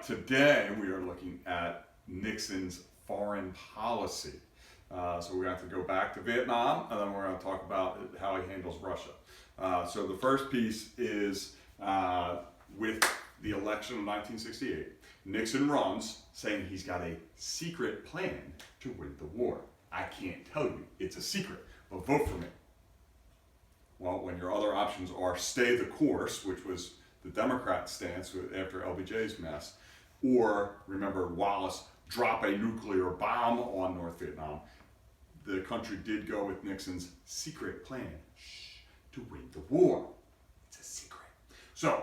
Today we are looking at Nixon's foreign policy. So we're going to have to go back to Vietnam, and then we're going to talk about how he handles Russia. So the first piece is with the election of 1968. Nixon runs saying he's got a secret plan to win the war. I can't tell you, it's a secret, but vote for me. Well, when your other options are stay the course, which was the Democrat stance after LBJ's mess, or remember Wallace, drop a nuclear bomb on North Vietnam, the country did go with Nixon's secret plan to win the war. It's a secret. So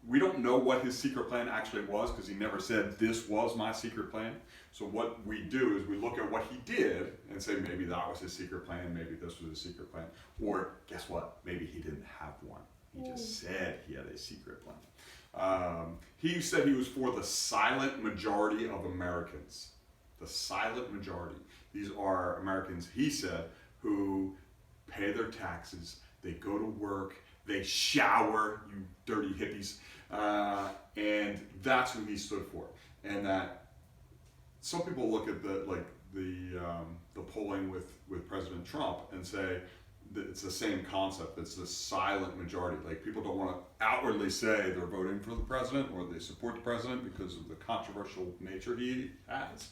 we don't know what his secret plan actually was because he never said this was my secret plan. So what we do is we look at what he did and say maybe that was his secret plan, maybe this was his secret plan, or guess what? Maybe he didn't have one. He just said he had a secret plan. He said he was for the silent majority of Americans. The silent majority. These are Americans, he said, who pay their taxes, they go to work, they shower, you dirty hippies, and that's who he stood for. And that some people look at the polling with President Trump and say that it's the same concept. It's the silent majority. Like, people don't want to outwardly say they're voting for the president or they support the president because of the controversial nature he has.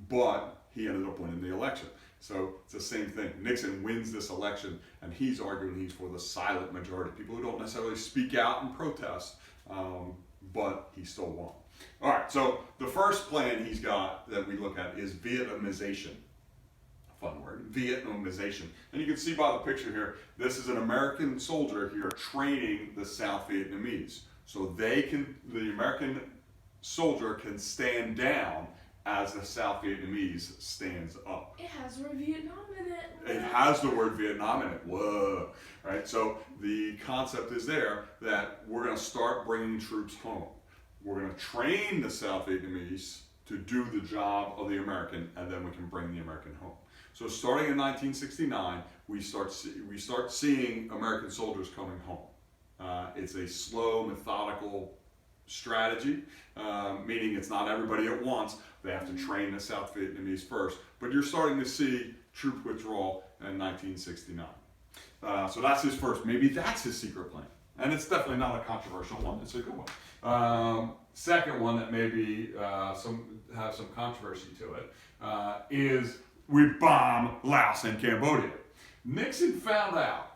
But he ended up winning the election. So it's the same thing. Nixon wins this election, and he's arguing he's for the silent majority. People who don't necessarily speak out and protest, but he still won. All right, so the first plan he's got that we look at is Vietnamization. Fun word, Vietnamization. And you can see by the picture here, this is an American soldier here training the South Vietnamese. So the American soldier can stand down as the South Vietnamese stands up. It has the word Vietnam in it. It has the word Vietnam in it. Whoa. Right? So the concept is there that we're going to start bringing troops home. We're going to train the South Vietnamese to do the job of the American, and then we can bring the American home. So starting in 1969, we start seeing American soldiers coming home. It's a slow, methodical strategy, meaning it's not everybody at once. They have to train the South Vietnamese first. But you're starting to see troop withdrawal in 1969. So that's his first. Maybe that's his secret plan. And it's definitely not a controversial one. It's a good one. Second one that maybe has some controversy to it is we bomb Laos and Cambodia. Nixon found out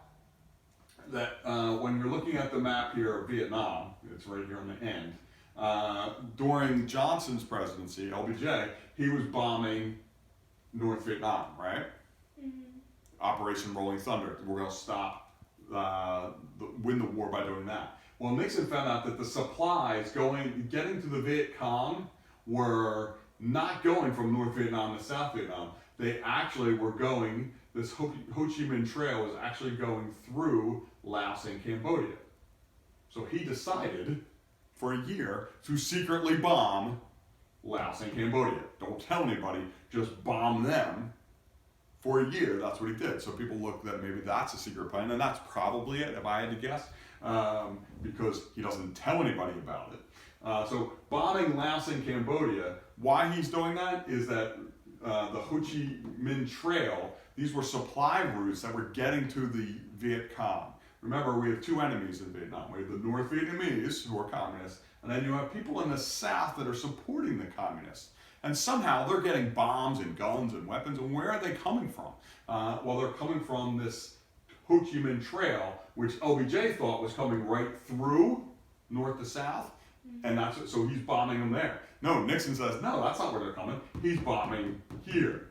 that when you're looking at the map here of Vietnam, it's right here on the end, during Johnson's presidency, LBJ, he was bombing North Vietnam, right? Mm-hmm. Operation Rolling Thunder. We're going to stop, win the war by doing that. Well, Nixon found out that the supplies getting to the Viet Cong were not going from North Vietnam to South Vietnam. They actually were going, this Ho Chi Minh Trail was actually going through Laos and Cambodia. So he decided for a year to secretly bomb Laos and Cambodia. Don't tell anybody, just bomb them for a year. That's what he did. So people look that maybe that's a secret plan, and that's probably it, if I had to guess, because he doesn't tell anybody about it. So bombing Laos and Cambodia, why he's doing that is that the Ho Chi Minh Trail, these were supply routes that were getting to the Viet Cong. Remember, we have two enemies in Vietnam. We have the North Vietnamese, who are communists, and then you have people in the South that are supporting the communists. And somehow they're getting bombs and guns and weapons, and where are they coming from? Well, they're coming from this Ho Chi Minh Trail, which LBJ thought was coming right through north to south, and so he's bombing them there. No, Nixon says, no, that's not where they're coming. He's bombing here,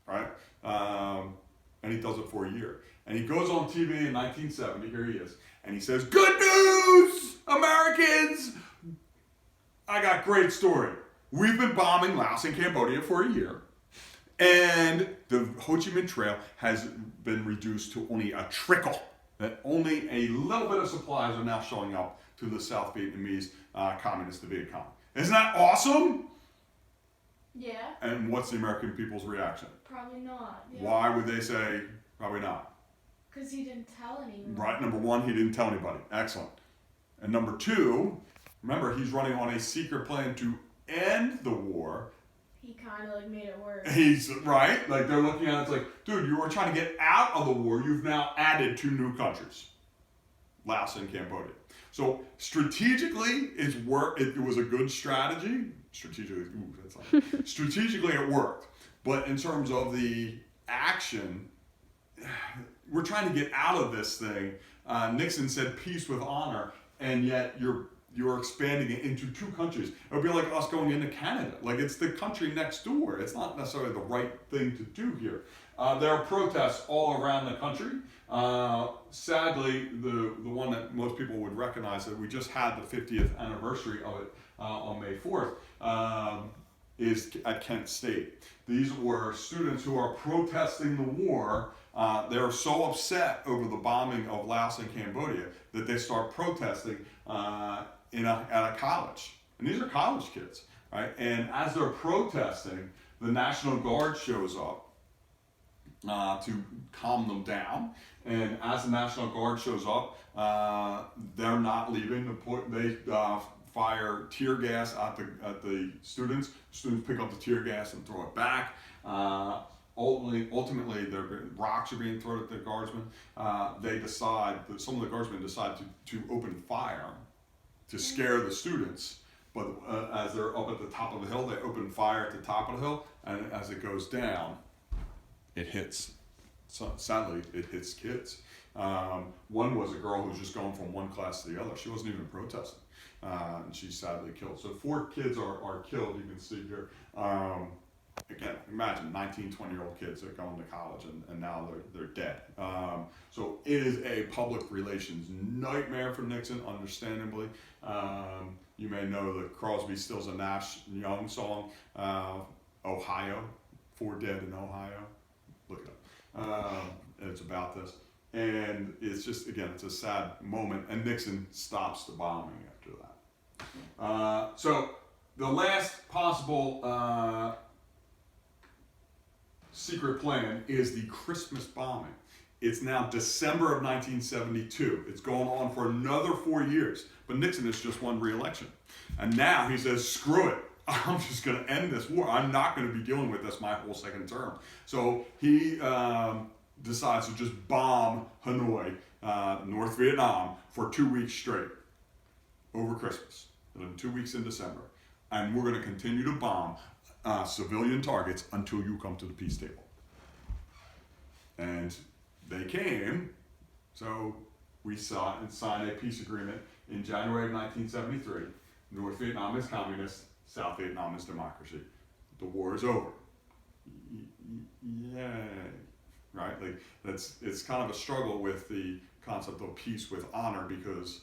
right? And he does it for a year. And he goes on TV in 1970, here he is, and he says, good news, Americans! I got great story. We've been bombing Laos and Cambodia for a year, and the Ho Chi Minh Trail has been reduced to only a trickle. That only a little bit of supplies are now showing up to the South Vietnamese communists, the Viet Cong. Isn't that awesome? Yeah. And what's the American people's reaction? Probably not. Yeah. Why would they say probably not? Because he didn't tell anyone. Right, number one, he didn't tell anybody. Excellent. And number two, remember, he's running on a secret plan to end the war. He kind of like made it worse. He's right. Like they're looking at it, it's like, dude, you were trying to get out of the war. You've now added 2 new countries, Laos and Cambodia. So strategically, it was a good strategy. Strategically, strategically it worked. But in terms of the action, we're trying to get out of this thing. Nixon said peace with honor, and yet you're expanding it into 2 countries. It would be like us going into Canada. Like it's the country next door. It's not necessarily the right thing to do here. There are protests all around the country. Sadly, the one that most people would recognize that we just had the 50th anniversary of it on May 4th is at Kent State. These were students who are protesting the war. They're so upset over the bombing of Laos and Cambodia that they start protesting at a college. And these are college kids, right? And as they're protesting, the National Guard shows up to calm them down. And as the National Guard shows up, they're not leaving. They fire tear gas at the students. Students pick up the tear gas and throw it back. Ultimately, rocks are being thrown at the guardsmen. Some of the guardsmen decide to open fire to scare the students. But as they're up at the top of the hill, they open fire at the top of the hill, and as it goes down, it hits. So, sadly, it hits kids. One was a girl who was just going from one class to the other. She wasn't even protesting, and she's sadly killed. So 4 kids are killed. You can see here. Again, imagine 19, 20-year-old kids that are going to college and now they're dead. So it is a public relations nightmare for Nixon, understandably. You may know the Crosby, Stills, and Nash Young song, Ohio, 4 Dead in Ohio. Look it up. It's about this. And it's just, again, it's a sad moment. And Nixon stops the bombing after that. So the last possible secret plan is the Christmas bombing. It's now December of 1972. It's going on for another 4 years. But Nixon has just won re-election. And now he says, screw it. I'm just going to end this war. I'm not going to be dealing with this my whole second term. So he decides to just bomb Hanoi, North Vietnam, for 2 weeks straight over Christmas. And then 2 weeks in December. And we're going to continue to bomb civilian targets until you come to the peace table. And they came, so we signed a peace agreement in January of 1973. North Vietnam is communist, South Vietnam is democracy. The war is over. Yay. Right? Like it's kind of a struggle with the concept of peace with honor, because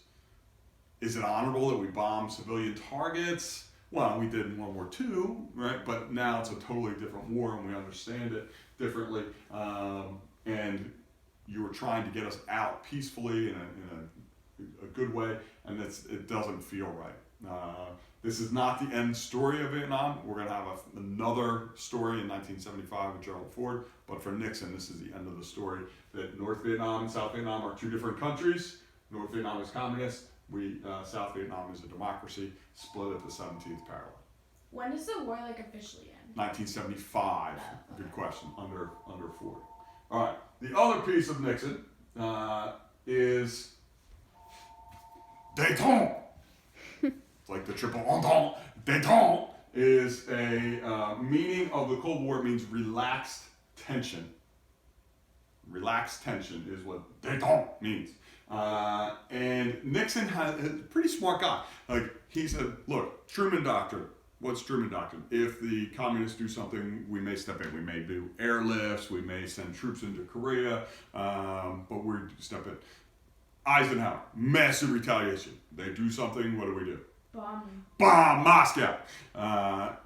is it honorable that we bomb civilian targets? Well, we did in World War II, right? But now it's a totally different war and we understand it differently. And you were trying to get us out peacefully in a good way, and it doesn't feel right. This is not the end story of Vietnam. We're going to have another story in 1975 with Gerald Ford, but for Nixon, this is the end of the story, that North Vietnam and South Vietnam are 2 different countries. North Vietnam is communist. South Vietnam is a democracy, split at the 17th parallel. When does the war officially end? 1975. Okay. Good question. Under Ford. All right. The other piece of Nixon is détente. It's like the triple entente. Détente is a meaning of the Cold War. It means relaxed tension. Relaxed tension is what détente means. And Nixon is a pretty smart guy. Like he said, look, Truman Doctrine. What's Truman Doctrine? If the communists do something, we may step in. We may do airlifts. We may send troops into Korea. But we step in. Eisenhower, massive retaliation. They do something, what do? Bombing. Bomb Moscow.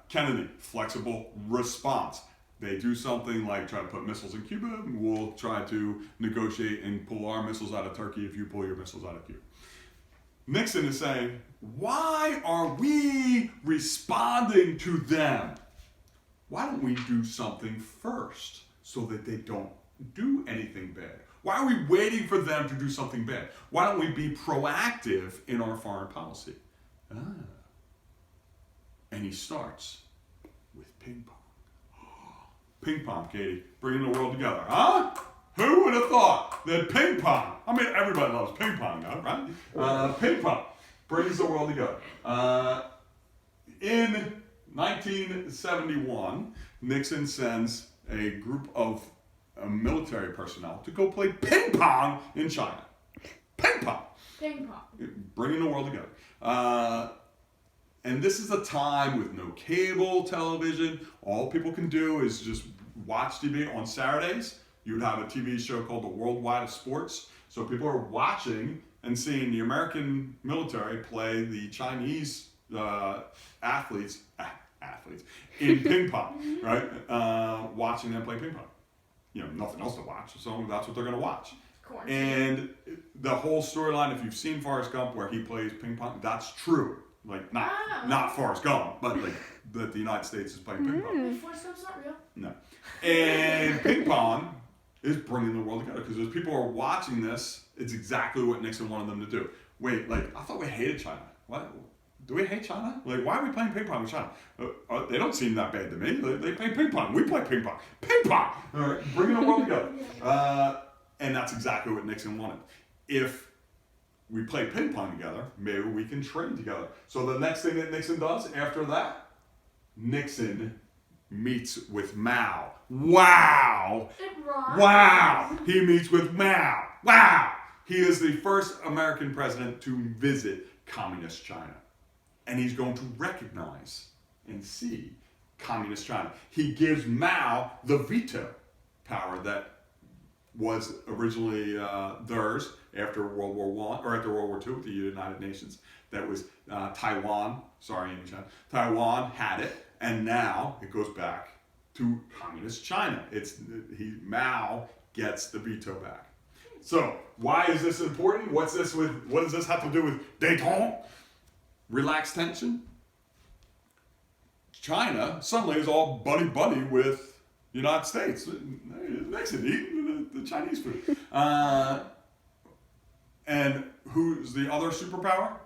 Kennedy, flexible response. They do something like try to put missiles in Cuba, we'll try to negotiate and pull our missiles out of Turkey if you pull your missiles out of Cuba. Nixon is saying, why are we responding to them? Why don't we do something first so that they don't do anything bad? Why are we waiting for them to do something bad? Why don't we be proactive in our foreign policy? Ah. And he starts with ping pong. Ping pong, Katie, bringing the world together, huh? Who would have thought that ping pong, I mean, everybody loves ping pong now, right? Ping pong brings the world together. In 1971, Nixon sends a group of military personnel to go play ping pong in China. Ping pong. Ping pong. Bringing the world together. And this is a time with no cable television. All people can do is just watch TV on Saturdays. You would have a TV show called The Worldwide of Sports. So people are watching and seeing the American military play the Chinese athletes in ping pong, right? Watching them play ping pong. You know, nothing else to watch, so that's what they're going to watch. And the whole storyline, if you've seen Forrest Gump where he plays ping pong, that's true. Like, not Forrest Gump, but like that the United States is playing ping pong. Forrest Gump's not real. No. And ping pong is bringing the world together because as people are watching this, it's exactly what Nixon wanted them to do. Wait, like, I thought we hated China. What? Do we hate China? Like, why are we playing ping pong with China? They don't seem that bad to me. They play ping pong. We play ping pong. Ping pong! All right, bringing the world together. And that's exactly what Nixon wanted. If we play ping pong together, maybe we can train together. So the next thing that Nixon does after that, Nixon meets with Mao. Wow! Wow! He meets with Mao. Wow! He is the first American president to visit communist China. And he's going to recognize and see communist China. He gives Mao the veto power that was originally theirs after World War I, or after World War II with the United Nations. That was Taiwan. Sorry, China. Taiwan had it, and now it goes back to communist China. Mao gets the veto back. So why is this important? What does this have to do with détente? Relaxed tension? China suddenly is all buddy-buddy with the United States. Nixon eating the Chinese food. And who's the other superpower?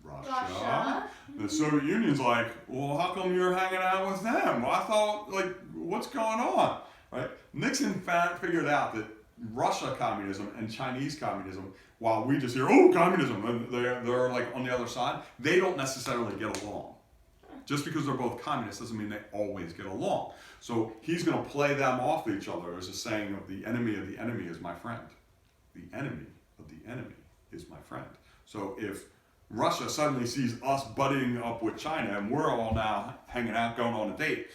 Russia. The Soviet Union's like, well, how come you're hanging out with them? Well, I thought, like, what's going on? Right? Nixon figured out that Russia communism and Chinese communism, while we just hear, oh, communism, and they're like on the other side, they don't necessarily get along. Just because they're both communists doesn't mean they always get along. So he's going to play them off each other as a saying of the enemy is my friend. The enemy of the enemy is my friend. So if Russia suddenly sees us buddying up with China and we're all now hanging out, going on a date,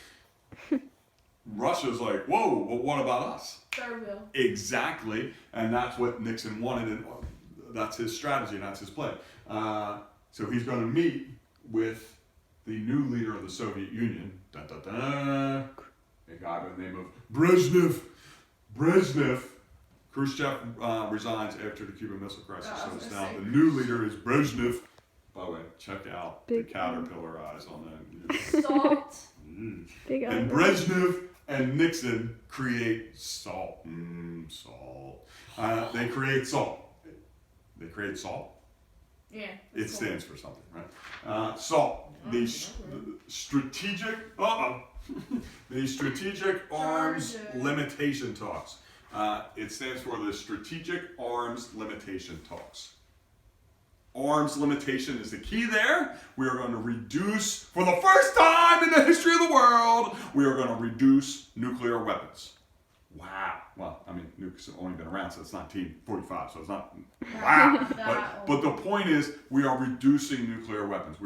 Russia's like, whoa, but what about us? They're real. Exactly, and that's what Nixon wanted, and that's his strategy, and that's his play. So he's going to meet with the new leader of the Soviet Union, a guy by the name of Brezhnev. Khrushchev resigns after the Cuban Missile Crisis, so it's now the new leader is Brezhnev. By the way, check out the caterpillar eyes on that. Salt. And Brezhnev and Nixon create salt. Salt. They create salt. They create salt. Yeah. It stands for something, right? SALT. The strategic. The Strategic Arms Limitation Talks. It stands for the Strategic Arms Limitation Talks. Arms limitation is the key there. We are going to reduce, for the first time in the history of the world, we are going to reduce nuclear weapons. Wow. Well, I mean, nukes have only been around since 1945, so it's not wow. But the point is, we are reducing nuclear weapons.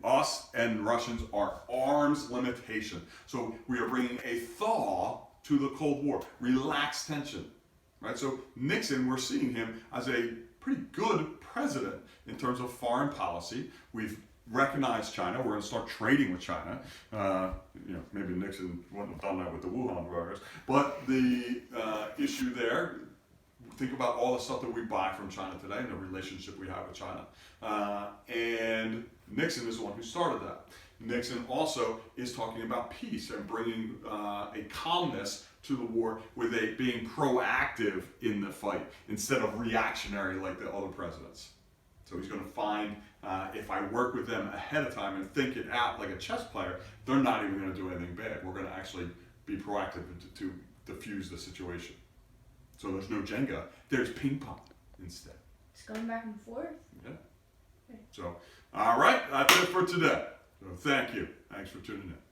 Us and Russians are arms limitation. So we are bringing a thaw to the Cold War. Relaxed tension. Right? So Nixon, we're seeing him as a pretty good president in terms of foreign policy. We've recognized China. We're going to start trading with China. Maybe Nixon wouldn't have done that with the Wuhan virus. But the issue there, think about all the stuff that we buy from China today and the relationship we have with China. And Nixon is the one who started that. Nixon also is talking about peace and bringing a calmness to the war with being proactive in the fight instead of reactionary like the other presidents. So he's going to find if I work with them ahead of time and think it out like a chess player, they're not even going to do anything bad. We're going to actually be proactive to diffuse the situation. So there's no Jenga, there's ping pong instead. It's going back and forth. Yeah. So, all right, that's it for today. So thank you. Thanks for tuning in.